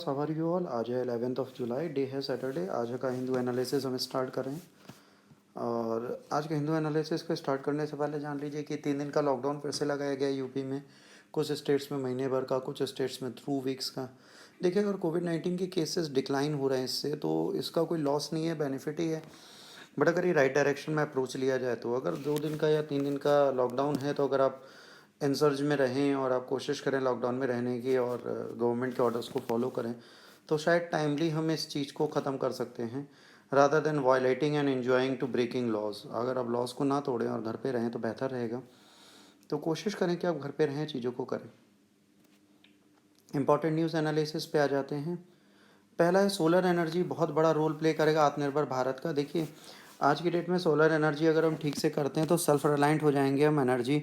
सवार you all. आज है 11 जुलाई, डे है सैटरडे। आज का हिंदू एनालिसिस हम स्टार्ट करें। और आज के हिंदू एनालिसिस को स्टार्ट करने से पहले जान लीजिए कि 3 दिन का लॉकडाउन फिर से लगाया गया यूपी में। कुछ स्टेट्स में महीने भर का, कुछ स्टेट्स में 2 वीक्स का। देखिए, अगर कोविड-19 के केसेस डिक्लाइन हो रहे हैं इससे, तो इसका कोई लॉस नहीं है, बेनिफिट ही है। बट अगर ये राइट डायरेक्शन में अप्रोच लिया जाए तो अगर 2 दिन का या 3 दिन का लॉकडाउन है, तो अगर आप इंसर्ज में रहें और आप कोशिश करें लॉकडाउन में रहने की और गवर्नमेंट के ऑर्डर्स को फॉलो करें, तो शायद टाइमली हम इस चीज़ को ख़त्म कर सकते हैं, rather than violating and enjoying to breaking laws. अगर आप लॉज को ना तोड़ें और घर पे रहें तो बेहतर रहेगा। तो कोशिश करें कि आप घर पे रहें, चीज़ों को करें। इंपॉर्टेंट न्यूज़ एनालिसिस पे आ जाते हैं। पहला है, सोलर एनर्जी बहुत बड़ा रोल प्ले करेगा आत्मनिर्भर भारत का। देखिए, आज की डेट में सोलर एनर्जी अगर हम ठीक से करते हैं तो सेल्फ रिलायंट हो जाएंगे हम एनर्जी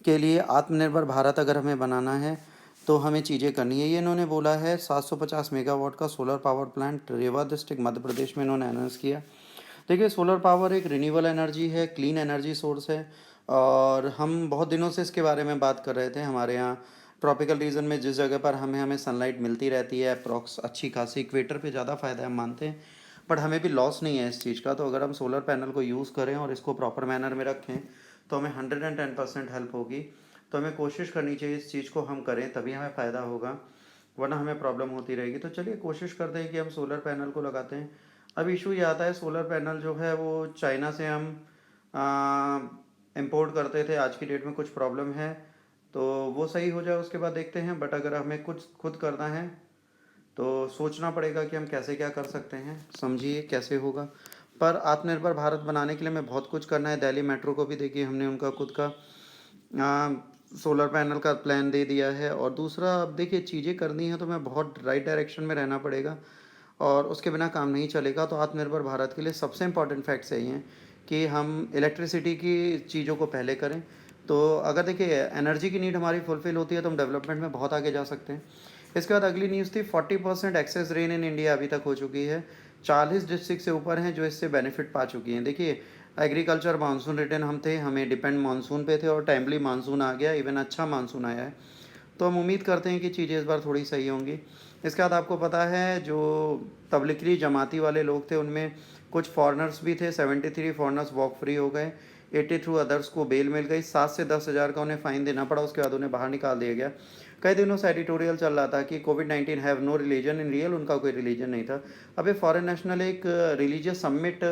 के लिए। आत्मनिर्भर भारत अगर हमें बनाना है तो हमें चीज़ें करनी है। ये इन्होंने बोला है 750 मेगावाट का सोलर पावर प्लांट रेवा डिस्ट्रिक्ट मध्य प्रदेश में इन्होंने अनाउंस किया। देखिए, सोलर पावर एक रिन्यूएबल एनर्जी है, क्लीन एनर्जी सोर्स है। और हम बहुत दिनों से इसके बारे में बात कर रहे थे। हमारे यहाँ ट्रॉपिकल रीजन में जिस जगह पर हमें हमें सनलाइट मिलती रहती है अप्रॉक्स अच्छी खासी, इक्वेटर पे ज़्यादा फ़ायदा है हम मानते हैं। बट हमें भी लॉस नहीं है इस चीज़ का। तो अगर हम सोलर पैनल को यूज़ करें और इसको प्रॉपर मैनर में रखें तो हमें 110% हेल्प होगी। तो हमें कोशिश करनी चाहिए इस चीज़ को हम करें, तभी हमें फ़ायदा होगा, वरना हमें प्रॉब्लम होती रहेगी। तो चलिए कोशिश करते हैं कि हम सोलर पैनल को लगाते हैं। अब इशू ये आता है, सोलर पैनल जो है वो चाइना से हम इंपोर्ट करते थे। आज की डेट में कुछ प्रॉब्लम है, तो वो सही हो जाए उसके बाद देखते हैं। बट अगर हमें कुछ खुद करना है तो सोचना पड़ेगा कि हम कैसे क्या कर सकते हैं, समझिए कैसे होगा। पर आत्मनिर्भर भारत बनाने के लिए हमें बहुत कुछ करना है। दिल्ली मेट्रो को भी देखिए, हमने उनका खुद का सोलर पैनल का प्लान दे दिया है। और दूसरा, अब देखिए चीज़ें करनी है तो हमें बहुत राइट डायरेक्शन में रहना पड़ेगा और उसके बिना काम नहीं चलेगा। तो आत्मनिर्भर भारत के लिए सबसे इम्पॉर्टेंट फैक्ट्स यही हैं कि हम इलेक्ट्रिसिटी की चीज़ों को पहले करें। तो अगर देखिए एनर्जी की नीड हमारी फुलफ़िल होती है तो हम डेवलपमेंट में बहुत आगे जा सकते हैं। इसके बाद अगली न्यूज़ थी, 40% एक्सेस रेन इन इंडिया अभी तक हो चुकी है। 40 डिस्ट्रिक्ट से ऊपर हैं जो इससे बेनिफिट पा चुकी हैं। देखिए, एग्रीकल्चर मानसून रिटर्न हम थे, हमें डिपेंड मानसून पे थे और टाइमली मानसून आ गया, इवन अच्छा मानसून आया है। तो हम उम्मीद करते हैं कि चीज़ें इस बार थोड़ी सही होंगी। इसके बाद आपको पता है, जो तबलीगी जमाती वाले लोग थे उनमें कुछ फॉरेनर्स भी थे। 73 फॉरेनर्स वॉक फ्री हो गए। 83 अदर्स को बेल मिल गई। 7 से 10 हज़ार का उन्हें फ़ाइन देना पड़ा, उसके बाद उन्हें बाहर निकाल दिया गया। कई दिनों से एडिटोरियल चल रहा था कि कोविड-19 have no religion. In real उनका कोई रिलीजन नहीं था। अब ये फॉरेन नेशनल एक रिलीजियस समिट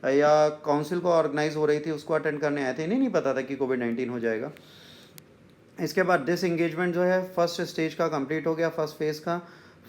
या काउंसिल को ऑर्गेनाइज हो रही थी, उसको अटेंड करने आए थे। इन्हें नहीं पता था कि कोविड-19 हो जाएगा। इसके बाद डिसएंगेजमेंट जो है फर्स्ट स्टेज का कंप्लीट हो गया, फर्स्ट फेज़ का।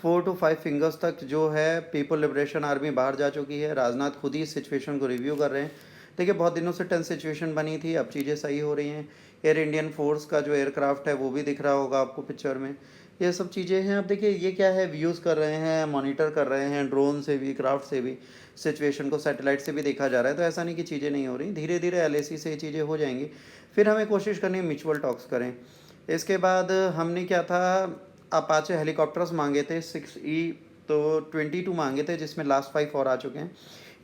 4 to 5 फिंगर्स तक जो है पीपल लिबरेशन आर्मी बाहर जा चुकी है। राजनाथ खुद ही इस सिचुएशन को रिव्यू कर रहे हैं। देखिए, बहुत दिनों से टेंस सिचुएशन बनी थी, अब चीज़ें सही हो रही हैं। एयर इंडियन फोर्स का जो एयरक्राफ्ट है वो भी दिख रहा होगा आपको पिक्चर में। ये सब चीज़ें हैं। अब देखिए ये क्या है, व्यूज़ कर रहे हैं, मॉनिटर कर रहे हैं, ड्रोन से भी, क्राफ्ट से भी, सिचुएशन को सैटेलाइट से भी देखा जा रहा है। तो ऐसा नहीं कि चीज़ें नहीं हो रही, धीरे धीरे एलएसी से ये चीज़ें हो जाएंगी। फिर हमें कोशिश करनी है म्यूचुअल टॉक्स करें। इसके बाद हमने क्या था, अपाचे हेलीकॉप्टर्स मांगे थे 6E, तो 22 मांगे थे, जिसमें लास्ट 5 और आ चुके हैं,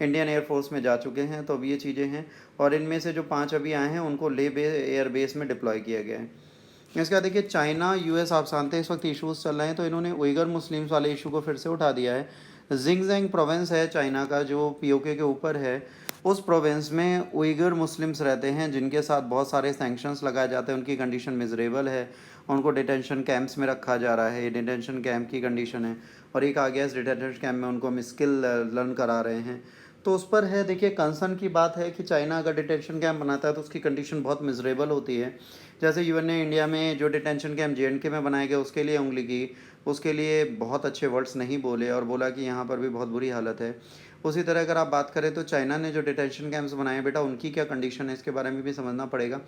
इंडियन एयरफोर्स में जा चुके हैं। तो अब ये चीज़ें हैं। और इनमें से जो 5 अभी आए हैं उनको ले एयर बेस में डिप्लॉय किया गया है। इसके बाद देखिए, चाइना यूएस आप जानते हैं इस वक्त इशूज़ चल रहे हैं, तो इन्होंने उइगर मुस्लिम्स वाले इशू को फिर से उठा दिया है। जिंगजेंग प्रोविंस है चाइना का, जो पीओके के ऊपर है। उस प्रोविंस में उइगर मुस्लिम्स रहते हैं जिनके साथ बहुत सारे सैंक्शंस लगाए जाते हैं। उनकी कंडीशन मिजरेबल है, उनको डिटेंशन कैंप्स में रखा जा रहा है। ये डिटेंशन कैंप की कंडीशन है। और एक आ गया, इस डिटेंशन कैंप में उनको हम स्किल लर्न करा रहे हैं। तो उस पर है, देखिए कंसर्न की बात है कि चाइना अगर डिटेंशन कैंप बनाता है तो उसकी कंडीशन बहुत मिजरेबल होती है। जैसे यूएन ने इंडिया में जो डिटेंशन कैंप जेएंडके में बनाए गए उसके लिए उंगली की, उसके लिए बहुत अच्छे वर्ड्स नहीं बोले और बोला कि यहाँ पर भी बहुत बुरी हालत है। उसी तरह अगर आप बात करें तो चाइना ने जो डिटेंशन कैंप्स बनाए बेटा, उनकी क्या कंडीशन है इसके बारे में भी समझना पड़ेगा।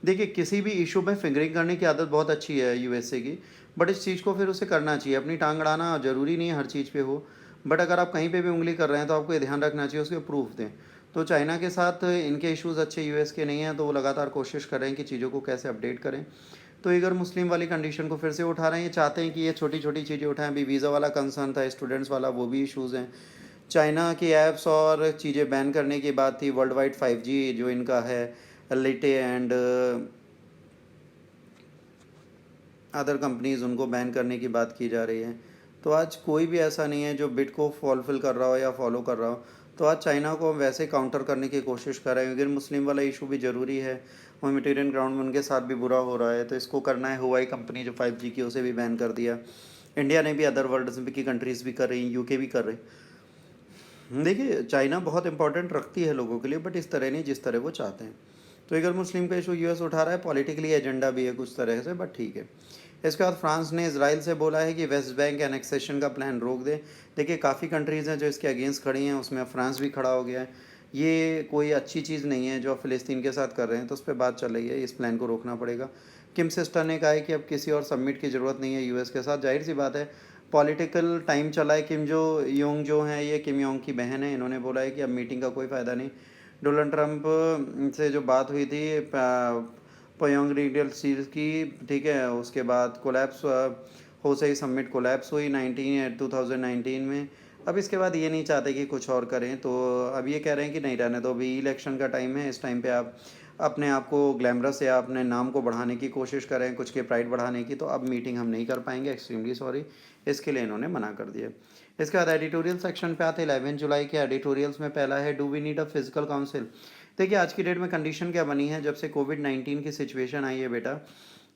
देखिए, किसी भी इशू में फिंगरिंग करने की आदत बहुत अच्छी है यूएसए की, बट इस चीज़ को फिर उसे करना चाहिए। अपनी टांग अड़ाना ज़रूरी नहीं है हर चीज़ पे हो, बट अगर आप कहीं पे भी उंगली कर रहे हैं तो आपको ये ध्यान रखना चाहिए, उसके प्रूफ दें। तो चाइना के साथ इनके इश्यूज़ अच्छे यूएस के नहीं हैं, तो वो लगातार कोशिश कर रहे हैं कि चीज़ों को कैसे अपडेट करें। तो इगर मुस्लिम वाली कंडीशन को फिर से उठा रहे हैं। ये चाहते हैं कि ये छोटी छोटी चीज़ें उठाएं। अभी वीज़ा वाला कंसर्न था, स्टूडेंट्स वाला, वो भी इशूज़ हैं। चाइना की ऐप्स और चीज़ें बैन करने की बात थी। वर्ल्ड वाइड 5G जो इनका है, लिटे एंड अदर कंपनीज़, उनको बैन करने की बात की जा रही है। तो आज कोई भी ऐसा नहीं है जो बिट को फुलफिल कर रहा हो या फॉलो कर रहा हो। तो आज चाइना को हम वैसे काउंटर करने की कोशिश कर रहे हैं, क्योंकि मुस्लिम वाला इशू भी ज़रूरी है। ह्यूमैनिटेरियन ग्राउंड में उनके साथ भी बुरा हो रहा है, तो इसको करना है। हुआई कंपनी जो 5G की, उसे भी बैन कर दिया। इंडिया ने भी, अदर वर्ल्ड की कंट्रीज़ भी कर रही, यूके भी कर रही। देखिए, चाइना बहुत इंपॉर्टेंट रखती है लोगों के लिए, बट इस तरह नहीं जिस तरह वो चाहते हैं। तो अगर मुस्लिम का इशू यूएस उठा रहा है, पॉलिटिकली एजेंडा भी है कुछ तरह से, बट ठीक है। इसके बाद फ्रांस ने इजराइल से बोला है कि वेस्ट बैंक एनेक्सेशन का प्लान रोक दे। देखिए, काफ़ी कंट्रीज़ हैं जो इसके अगेंस्ट खड़ी हैं, उसमें फ्रांस भी खड़ा हो गया है। ये कोई अच्छी चीज़ नहीं है जो फ़िलिस्तीन के साथ कर रहे हैं, तो उस पर बात चल रही है, इस प्लान को रोकना पड़ेगा। किम सिस्टर ने कहा है कि अब किसी और सबमिट की ज़रूरत नहीं है यूएस के साथ। जाहिर सी बात है, पॉलिटिकल टाइम चला है। किम जो योंग जो हैं, ये किम योंग की बहन है, इन्होंने बोला है कि अब मीटिंग का कोई फ़ायदा नहीं। डोनाल्ड ट्रंप से जो बात हुई थी पयोंग रीडल सीरीज की, ठीक है, उसके बाद कोलैप्स हो सही समिट कोलैप्स हुई 2019 में। अब इसके बाद ये नहीं चाहते कि कुछ और करें, तो अब ये कह रहे हैं कि नहीं, रहने दो, अभी इलेक्शन का टाइम है, इस टाइम पे आप अपने आप को ग्लैमरस या अपने नाम को बढ़ाने की कोशिश करें, कुछ के प्राइड बढ़ाने की, तो अब मीटिंग हम नहीं कर पाएंगे, एक्सट्रीमली सॉरी। इसके लिए इन्होंने मना कर दिया। इसके बाद एडिटोरियल सेक्शन पे आते 11 जुलाई के एडिटोरियल्स में पहला है, do we need a physical council. देखिए, आज की डेट में कंडीशन क्या बनी है, जब से कोविड-19 की सिचुएशन आई है बेटा,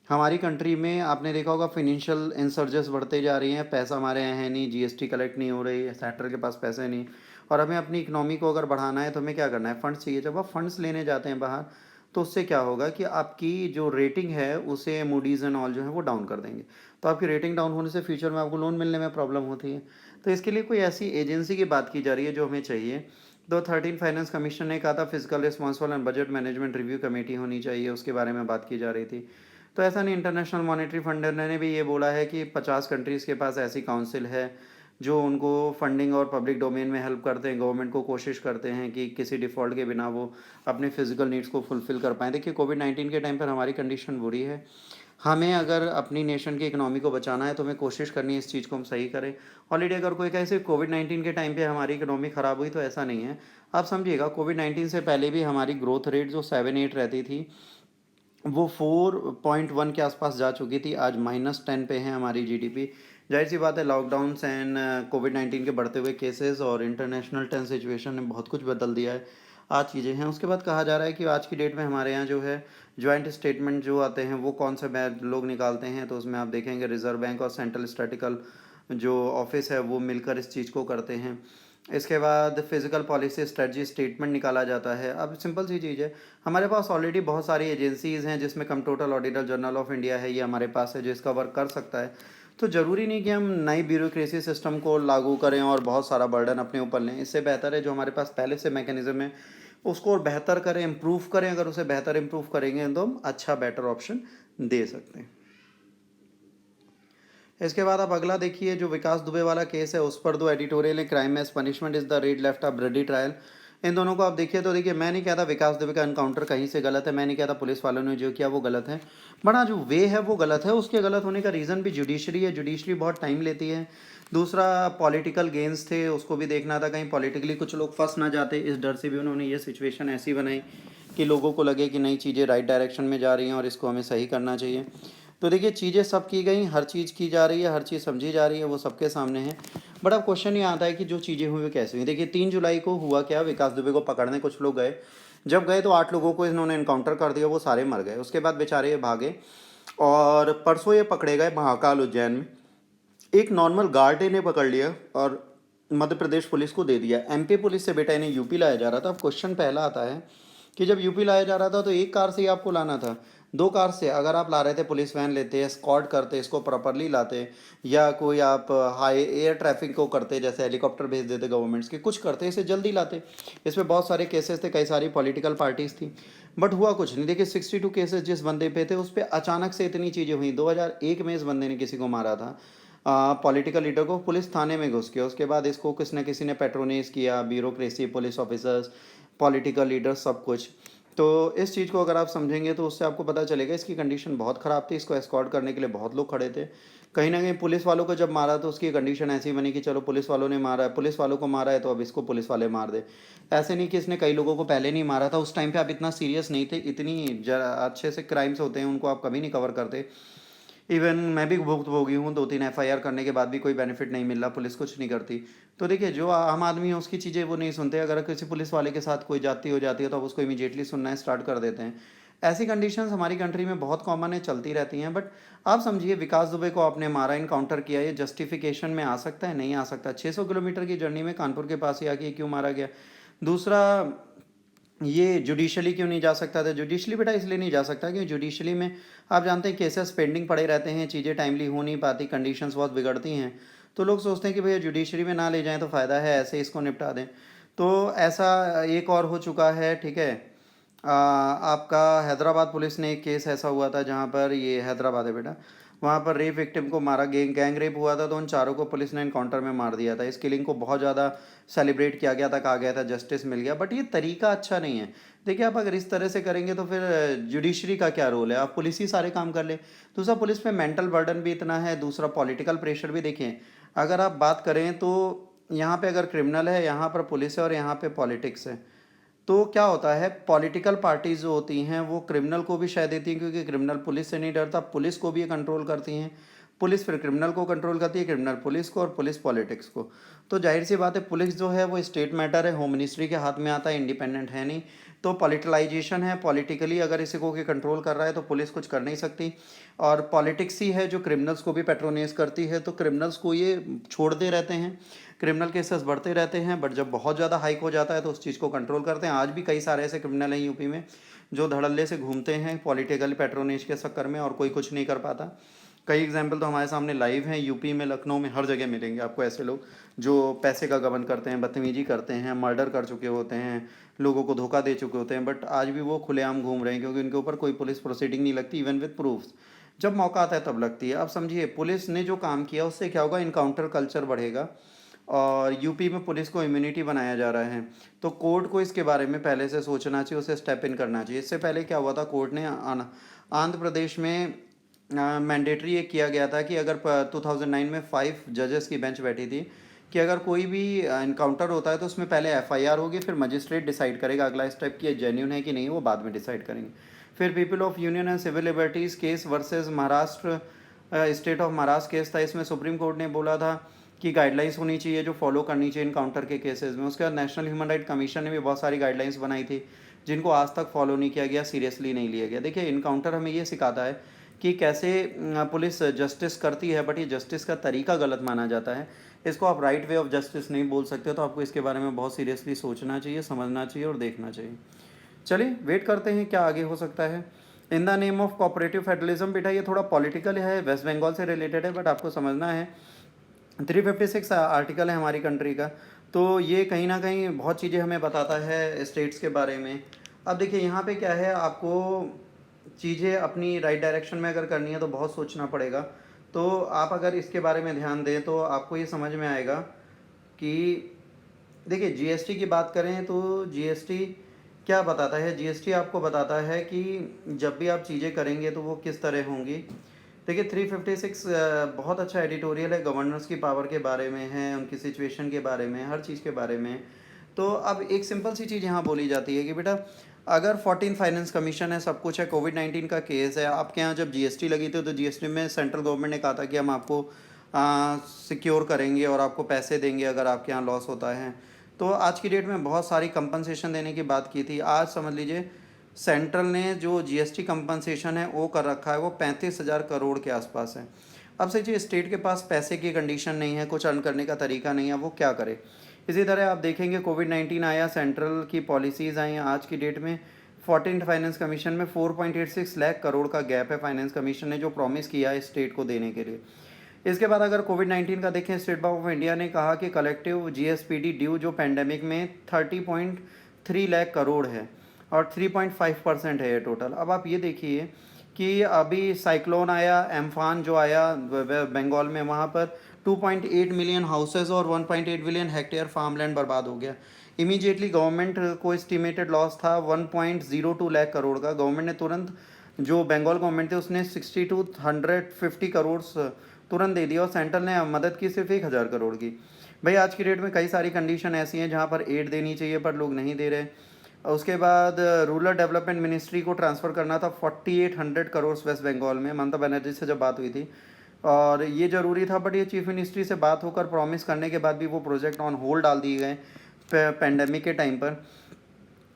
हमारी कंट्री में आपने देखा होगा फिनेंशियल इंसर्जेस बढ़ते जा रही हैं। पैसा हमारे यहाँ है नहीं, जीएसटी कलेक्ट नहीं हो रही है, सेंटर के पास पैसे नहीं, और हमें अपनी इकनॉमी को अगर बढ़ाना है तो हमें क्या करना है, फंड्स चाहिए। जब आप फंड्स लेने जाते हैं बाहर, तो उससे क्या होगा कि आपकी जो रेटिंग है उसे मूडीज़ एंड ऑल जो है वो डाउन कर देंगे। तो आपकी रेटिंग डाउन होने से फ्यूचर में आपको लोन मिलने में प्रॉब्लम होती है। तो इसके लिए कोई ऐसी एजेंसी की बात की जा रही है जो हमें चाहिए। तो 13 फाइनेंस कमीशन ने कहा था physical responsible and budget management review committee होनी चाहिए, उसके बारे में बात की जा रही थी। तो ऐसा नहीं, इंटरनेशनल मॉनेटरी फंड ने भी ये बोला है कि 50 कंट्रीज़ के पास ऐसी काउंसिल है जो उनको फंडिंग और पब्लिक डोमेन में हेल्प करते हैं, गवर्नमेंट को कोशिश करते हैं कि किसी डिफ़ॉल्ट के बिना वो अपने फिजिकल नीड्स को फुलफ़िल कर पाएँ। देखिए, कोविड-19 के टाइम पर हमारी कंडीशन बुरी है। हमें अगर अपनी नेशन की इकोनॉमी को बचाना है तो हमें कोशिश करनी है इस चीज़ को हम सही करें। ऑलरेडी अगर कोई कहे सिर्फ कोविड-19 के टाइम पे हमारी इकोनॉमी ख़राब हुई, तो ऐसा नहीं है। आप समझिएगा, कोविड-19 से पहले भी हमारी ग्रोथ रेट जो 7-8 रहती थी, वो 4.1 के आसपास जा चुकी थी। आज -10 पे है हमारी जीडीपी। जाहिर सी बात है, लॉकडाउन्स एंड कोविड-19 के बढ़ते हुए केसेस और इंटरनेशनल टेंस सिचुएशन ने बहुत कुछ बदल दिया है। आज चीज़ें हैं। उसके बाद कहा जा रहा है कि आज की डेट में हमारे यहाँ जो है जॉइंट स्टेटमेंट जो आते हैं वो कौन से लोग निकालते हैं, तो उसमें आप देखेंगे रिजर्व बैंक और सेंट्रल स्टैटिकल जो ऑफिस है वो मिलकर इस चीज़ को करते हैं। इसके बाद फिजिकल पॉलिसी स्ट्रेटजी स्टेटमेंट निकाला जाता है। अब सिंपल सी चीज़ है, हमारे पास ऑलरेडी बहुत सारी एजेंसीज़ हैं, जिसमें comptroller auditor general of India है, ये हमारे पास है जो इसका वर्क कर सकता है। तो ज़रूरी नहीं कि हम नई ब्यूरोक्रेसी सिस्टम को लागू करें और बहुत सारा बर्डन अपने ऊपर लें। इससे बेहतर है जो हमारे पास पहले से मैकेनिज़्म है उसको और बेहतर करें, इम्प्रूव करें। अगर उसे बेहतर इम्प्रूव करेंगे तो हम अच्छा बेटर ऑप्शन दे सकते हैं। इसके बाद आप अगला देखिए, जो विकास दुबे वाला केस है उस पर दो एडिटोरियल है, crime as punishment is the red left a bloody trial. इन दोनों को आप देखिए, तो देखिए, मैं नहीं कहता विकास दुबे का एनकाउंटर कहीं से गलत है, मैं नहीं कहता पुलिस वालों ने जो किया वो गलत है, बट हाँ, जो वे है वो गलत है। उसके गलत होने का रीज़न भी जुडिशरी है, जुडिशरी बहुत टाइम लेती है। दूसरा, पॉलिटिकल गेंस थे, उसको भी देखना था, कहीं पॉलिटिकली कुछ लोग फंस ना जाते, इस डर से भी उन्होंने ये सिचुएशन ऐसी बनाई कि लोगों को लगे कि नई चीज़ें राइट डायरेक्शन में जा रही हैं और इसको हमें सही करना चाहिए। तो देखिए, चीज़ें सब की गई, हर चीज़ की जा रही है, हर चीज़ समझी जा रही है, वो सबके सामने है। बट अब क्वेश्चन ये आता है कि जो चीज़ें हुई वो कैसे हुई। देखिए, 3 जुलाई को हुआ क्या, विकास दुबे को पकड़ने कुछ लोग गए। जब गए तो 8 लोगों को इन्होंने इनकाउंटर कर दिया, वो सारे मर गए। उसके बाद बेचारे ये भागे, और परसों ये पकड़े गए महाकाल उज्जैन में। एक नॉर्मल गार्ड ने पकड़ लिया और मध्य प्रदेश पुलिस को दे दिया। एमपी पुलिस से बेटा इन्हें यूपी लाया जा रहा था। अब क्वेश्चन पहला आता है कि जब यूपी लाया जा रहा था तो एक कार से ही आपको लाना था, 2 कार से अगर आप ला रहे थे, पुलिस वैन लेते, एस्कॉर्ट करते, इसको प्रॉपरली लाते, या कोई आप हाई एयर ट्रैफिक को करते, जैसे हेलीकॉप्टर भेज देते गवर्नमेंट्स के, कुछ करते, इसे जल्दी लाते। इसमें बहुत सारे केसेस थे, कई सारी पॉलिटिकल पार्टीज थी, बट हुआ कुछ नहीं। देखिए, 62 केसेस जिस बंदे पे थे उस पर अचानक से इतनी चीज़ें हुई। 2001 में इस बंदे ने किसी को मारा था, पॉलिटिकल लीडर को, पुलिस थाने में घुस गया। उसके बाद इसको किसी न किसी ने पेट्रोनाइज किया, bureaucracy, police officers, political leaders, सब कुछ। तो इस चीज़ को अगर आप समझेंगे तो उससे आपको पता चलेगा इसकी कंडीशन बहुत ख़राब थी। इसको एस्कॉर्ट करने के लिए बहुत लोग खड़े थे। कहीं ना कहीं पुलिस वालों को जब मारा तो उसकी कंडीशन ऐसी बनी कि चलो, पुलिस वालों ने मारा है, पुलिस वालों को मारा है तो अब इसको पुलिस वाले मार दे। ऐसे नहीं कि इसने कई लोगों को पहले नहीं मारा था, उस टाइम पे आप इतना सीरियस नहीं थे, इतनी अच्छे से क्राइम्स होते हैं उनको आप कभी नहीं कवर करते। इवन मैं भी भुक्तभोगी हूँ, 2-3 एफआईआर करने के बाद भी कोई बेनिफिट नहीं मिल रहा, पुलिस कुछ नहीं करती। तो देखिए जो आम आदमी है उसकी चीज़ें वो नहीं सुनते, अगर किसी पुलिस वाले के साथ कोई जाती हो जाती है तो अब उसको इमीडिएटली सुनना स्टार्ट कर देते हैं। ऐसी कंडीशंस हमारी कंट्री में बहुत कॉमन है, चलती रहती हैं। बट आप समझिए विकास दुबे को आपने मारा, इनकाउंटर किया, ये जस्टिफिकेशन में आ सकता है? नहीं आ सकता। 600 किलोमीटर की जर्नी में कानपुर के पास ही आके क्यों मारा गया? दूसरा, ये जुडिशली क्यों नहीं जा सकता था? जुडिशली बेटा इसलिए नहीं जा सकता क्योंकि जुडिशली में आप जानते हैं केसेस पेंडिंग पड़े रहते हैं, चीज़ें टाइमली हो नहीं पाती, कंडीशंस बहुत बिगड़ती हैं। तो लोग सोचते हैं कि भैया जुडिशरी में ना ले जाएं तो फ़ायदा है, ऐसे इसको निपटा दें। तो ऐसा एक और हो चुका है, ठीक है। आपका हैदराबाद पुलिस ने एक केस ऐसा हुआ था जहाँ पर, ये हैदराबाद है बेटा, वहाँ पर रेप विक्टिम को मारा, गैंग रेप हुआ था, तो उन चारों को पुलिस ने इनकाउंटर में मार दिया था। इस किलिंग को बहुत ज़्यादा सेलिब्रेट किया गया था, कहा गया था जस्टिस मिल गया, बट ये तरीका अच्छा नहीं है। देखिए आप अगर इस तरह से करेंगे तो फिर जुडिशरी का क्या रोल है? आप पुलिस ही सारे काम कर ले। दूसरा, पुलिस पे मेंटल बर्डन भी इतना है, दूसरा पॉलिटिकल प्रेशर भी। देखिए अगर आप बात करें तो यहाँ पे अगर क्रिमिनल है, यहाँ पर पुलिस है और यहाँ पे पॉलिटिक्स है, तो क्या होता है, पॉलिटिकल पार्टीज जो होती हैं वो क्रिमिनल को भी शय देती हैं, क्योंकि क्रिमिनल पुलिस से नहीं डरता, पुलिस को भी ये कंट्रोल करती हैं। पुलिस फिर क्रिमिनल को कंट्रोल करती है, क्रिमिनल पुलिस को, और पुलिस पॉलिटिक्स को। तो जाहिर सी बात है पुलिस जो है वो स्टेट मैटर है, होम मिनिस्ट्री के हाथ में आता है, इंडिपेंडेंट है नहीं। तो पॉलिटिलाइजेशन है, पॉलिटिकली अगर इसी को के कंट्रोल कर रहा है तो पुलिस कुछ कर नहीं सकती। और पॉलिटिक्स ही है जो क्रिमिनल्स को भी पेट्रोनाइज करती है, तो क्रिमिनल्स को ये छोड़ते रहते हैं, क्रिमिनल केसेस बढ़ते रहते हैं। बट जब बहुत ज़्यादा हाइक हो जाता है तो उस चीज़ को कंट्रोल करते हैं। आज भी कई सारे ऐसे क्रिमिनल हैं यूपी में जो धड़ल्ले से घूमते हैं पॉलिटिकल पैट्रोनेज के चक्कर में, और कोई कुछ नहीं कर पाता। कई एग्जाम्पल तो हमारे सामने लाइव हैं, यूपी में, लखनऊ में, हर जगह मिलेंगे आपको ऐसे लोग जो पैसे का गबन करते हैं, बदतमीजी करते हैं, मर्डर कर चुके होते हैं, लोगों को धोखा दे चुके होते हैं, बट आज भी वो खुलेआम घूम रहे हैं क्योंकि उनके ऊपर कोई पुलिस प्रोसीडिंग नहीं लगती, इवन विद प्रूफ्स। जब मौका आता है तब लगती है। अब समझिए पुलिस ने जो काम किया उससे क्या होगा, इनकाउंटर कल्चर बढ़ेगा, और यूपी में पुलिस को इम्यूनिटी बनाया जा रहा है। तो कोर्ट को इसके बारे में पहले से सोचना चाहिए, उसे स्टेप इन करना चाहिए। इससे पहले क्या हुआ था, कोर्ट ने आंध्र प्रदेश में मैंडेटरी ये किया गया था कि अगर 2009 में 5 जजेस की बेंच बैठी थी कि अगर कोई भी इनकाउंटर होता है तो उसमें पहले एफआईआर होगी, फिर मजिस्ट्रेट डिसाइड करेगा अगला स्टेप कि ये जेन्यून है कि नहीं, वो बाद में डिसाइड करेंगे। फिर people of union and civil liberties case versus Maharashtra, state of Maharashtra case था। इसमें सुप्रीम कोर्ट ने बोला था कि गाइडलाइंस होनी चाहिए जो फॉलो करनी चाहिए इनकाउंटर के केसेस में। उसके बाद नेशनल ह्यूमन राइट कमीशन ने भी बहुत सारी गाइडलाइंस बनाई थी जिनको आज तक फॉलो नहीं किया गया, सीरियसली नहीं लिया गया। देखिए इनकाउंटर हमें ये सिखाता है कि कैसे पुलिस जस्टिस करती है, बट ये जस्टिस का तरीका गलत माना जाता है। इसको आप राइट वे ऑफ जस्टिस नहीं बोल सकते, तो आपको इसके बारे में बहुत सीरियसली सोचना चाहिए, समझना चाहिए और देखना चाहिए। चलिए वेट करते हैं क्या आगे हो सकता है। In the name of cooperative federalism, बेटा ये थोड़ा पॉलिटिकल है, वेस्ट बंगाल से रिलेटेड है, बट आपको समझना है 356 आर्टिकल है हमारी कंट्री का, तो ये कहीं ना कहीं बहुत चीज़ें हमें बताता है स्टेट्स के बारे में। अब देखिए यहाँ पे क्या है, आपको चीज़ें अपनी राइट डायरेक्शन में अगर करनी है तो बहुत सोचना पड़ेगा। तो आप अगर इसके बारे में ध्यान दें तो आपको ये समझ में आएगा कि देखिए जीएसटी की बात करें तो जीएसटी क्या बताता है, जीएसटी आपको बताता है कि जब भी आप चीज़ें करेंगे तो वो किस तरह होंगी। देखिए 356 बहुत अच्छा एडिटोरियल है, गवर्नर्स की पावर के बारे में है, उनकी सिचुएशन के बारे में, हर चीज़ के बारे में। तो अब एक सिंपल सी चीज़ यहाँ बोली जाती है कि बेटा अगर 14 फाइनेंस कमीशन है, सब कुछ है, कोविड-19 का केस है, आपके यहाँ जब जीएसटी लगी थी तो जीएसटी में सेंट्रल गवर्नमेंट ने कहा था कि हम आपको सिक्योर करेंगे और आपको पैसे देंगे अगर आपके यहाँ लॉस होता है। तो आज की डेट में बहुत सारी कंपनसेशन देने की बात की थी। आज समझ लीजिए सेंट्रल ने जो जीएसटी कंपनसेशन है वो कर रखा है, वो 35,000 करोड़ के आसपास है। अब सोचिए स्टेट के पास पैसे की कंडीशन नहीं है, कुछ अर्न करने का तरीका नहीं है, वो क्या करे। इसी तरह आप देखेंगे कोविड-19 आया, सेंट्रल की पॉलिसीज़ आई, आज की डेट में 14 फाइनेंस कमीशन में 4.86 लाख करोड़ का गैप है फाइनेंस कमीशन ने जो प्रॉमिस किया है स्टेट को देने के लिए। इसके बाद अगर कोविड-19 का देखें, स्टेट बैंक ऑफ इंडिया ने कहा कि कलेक्टिव जीएसपीडी ड्यू जो पैंडेमिक में 30.3 लाख करोड़ है और 3.5% है ये टोटल। अब आप ये देखिए कि अभी साइक्लोन आया, एम्फान जो आया बंगाल में, वहाँ पर 2.8 मिलियन हाउसेज और 1.8 बिलियन हेक्टेयर फार्म लैंड बर्बाद हो गया। इमीडिएटली गवर्नमेंट को एस्टिमेटेड लॉस था 1.02 लाख करोड़ का। गवर्नमेंट ने तुरंत, जो बंगाल गवर्नमेंट थी उसने 60 to 150 करोड़ तुरंत दे दिया, और सेंट्रल ने मदद की सिर्फ 1,000 करोड़ की। भाई आज की डेट में कई सारी कंडीशन ऐसी हैं जहाँ पर एड देनी चाहिए पर लोग नहीं दे रहे। उसके बाद रूरल डेवलपमेंट मिनिस्ट्री को ट्रांसफ़र करना था 4800 करोड़ वेस्ट बंगाल में, ममता बनर्जी से जब बात हुई थी, और ये ज़रूरी था, बट ये चीफ मिनिस्ट्री से बात होकर प्रॉमिस करने के बाद भी वो प्रोजेक्ट ऑन होल्ड डाल दिए गए पेंडेमिक के टाइम पर।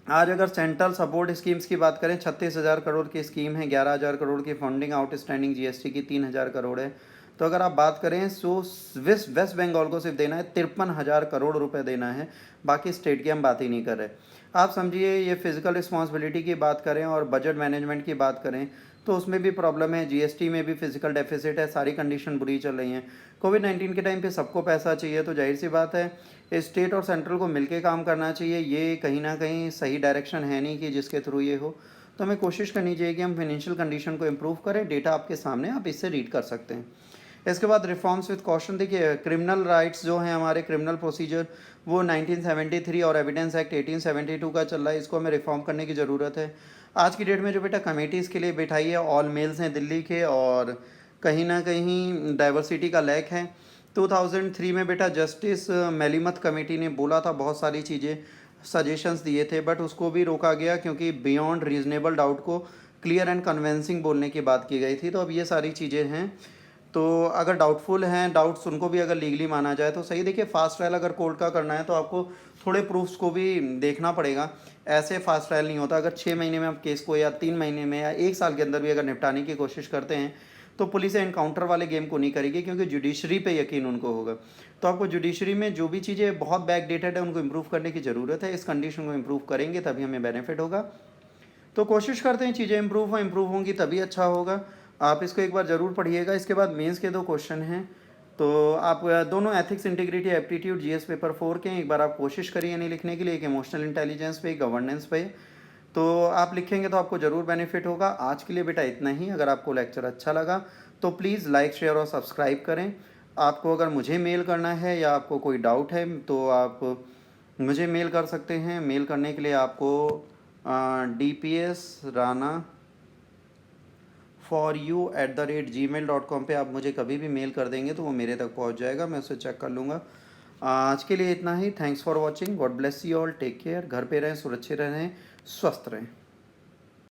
आज अगर सेंट्रल सपोर्ट स्कीम्स की बात करें, 36,000 करोड़ की स्कीम है, 11,000 करोड़ की फंडिंग आउटस्टैंडिंग जीएसटी की 3,000 करोड़ है। तो अगर आप बात करें सो वेस्ट बंगाल को सिर्फ देना है 53,000 करोड़ रुपए देना है, बाकी स्टेट की हम बात ही नहीं कर रहे। आप समझिए, ये फिजिकल रिस्पॉन्सिबिलिटी की बात करें और बजट मैनेजमेंट की बात करें तो उसमें भी प्रॉब्लम है, जीएसटी में भी फिजिकल डेफिसिट है, सारी कंडीशन बुरी चल रही हैं। कोविड-19 के टाइम पे सबको पैसा चाहिए, तो जाहिर सी बात है स्टेट और सेंट्रल को मिलके काम करना चाहिए। ये कहीं ना कहीं सही डायरेक्शन है नहीं कि जिसके थ्रू ये हो, तो हमें कोशिश करनी चाहिए कि हम फाइनेंशियल कंडीशन को इम्प्रूव करें। डेटा आपके सामने, आप इससे रीड कर सकते हैं। इसके बाद रिफॉर्म्स विद कॉशन, देखिए क्रिमिनल राइट्स जो हैं हमारे, क्रिमिनल प्रोसीजर वो 1973 और एविडेंस एक्ट 1872 का चल रहा है, इसको हमें रिफॉर्म करने की ज़रूरत है। आज की डेट में जो बेटा कमेटीज़ के लिए बैठाई है, ऑल मेल्स हैं दिल्ली के, और कहीं ना कहीं डाइवर्सिटी का लैक है। 2003 में बेटा जस्टिस मेलिमथ कमेटी ने बोला था, बहुत सारी चीज़ें सजेशंस दिए थे, बट उसको भी रोका गया क्योंकि बियॉन्ड रीजनेबल डाउट को क्लियर एंड कन्विंसिंग बोलने की बात की गई थी। तो अब ये सारी चीज़ें हैं, तो अगर डाउटफुल हैं, डाउट्स उनको भी अगर लीगली माना जाए तो सही। देखिए फास्ट ट्रायल अगर कोर्ट का करना है तो आपको थोड़े प्रूफ्स को भी देखना पड़ेगा, ऐसे फास्ट ट्रायल नहीं होता। अगर 6 महीने में आप केस को, या 3 महीने में, या 1 साल के अंदर भी अगर निपटाने की कोशिश करते हैं तो पुलिस एनकाउंटर वाले गेम को नहीं करेगी, क्योंकि जुडिशरी पे यकीन उनको होगा। तो आपको जुडिशरी में जो भी चीज़ें बहुत बैकडेटेड है उनको इम्प्रूव करने की ज़रूरत है। इस कंडीशन को इम्प्रूव करेंगे तभी हमें बेनिफिट होगा। तो कोशिश करते हैं चीज़ें इम्प्रूव होंगी तभी अच्छा होगा। आप इसको एक बार ज़रूर पढ़िएगा। इसके बाद मेंस के 2 क्वेश्चन हैं, तो आप दोनों ethics, integrity, aptitude, GS paper 4 के हैं। एक बार आप कोशिश करिए नहीं लिखने के लिए, एक इमोशनल इंटेलिजेंस पे, एक गवर्नेंस पे। तो आप लिखेंगे तो आपको ज़रूर बेनिफिट होगा। आज के लिए बेटा इतना ही। अगर आपको लेक्चर अच्छा लगा तो प्लीज़ लाइक, शेयर और सब्सक्राइब करें। आपको अगर मुझे मेल करना है या आपको कोई डाउट है तो आप मुझे मेल कर सकते हैं। मेल करने के लिए आपको dpsrana4u@gmail.com पे आप मुझे कभी भी मेल कर देंगे तो वो मेरे तक पहुंच जाएगा, मैं उसे चेक कर लूँगा। आज के लिए इतना ही। Thanks for watching. God bless you all. Take care. घर पे रहें, सुरक्षित रहें, स्वस्थ रहें।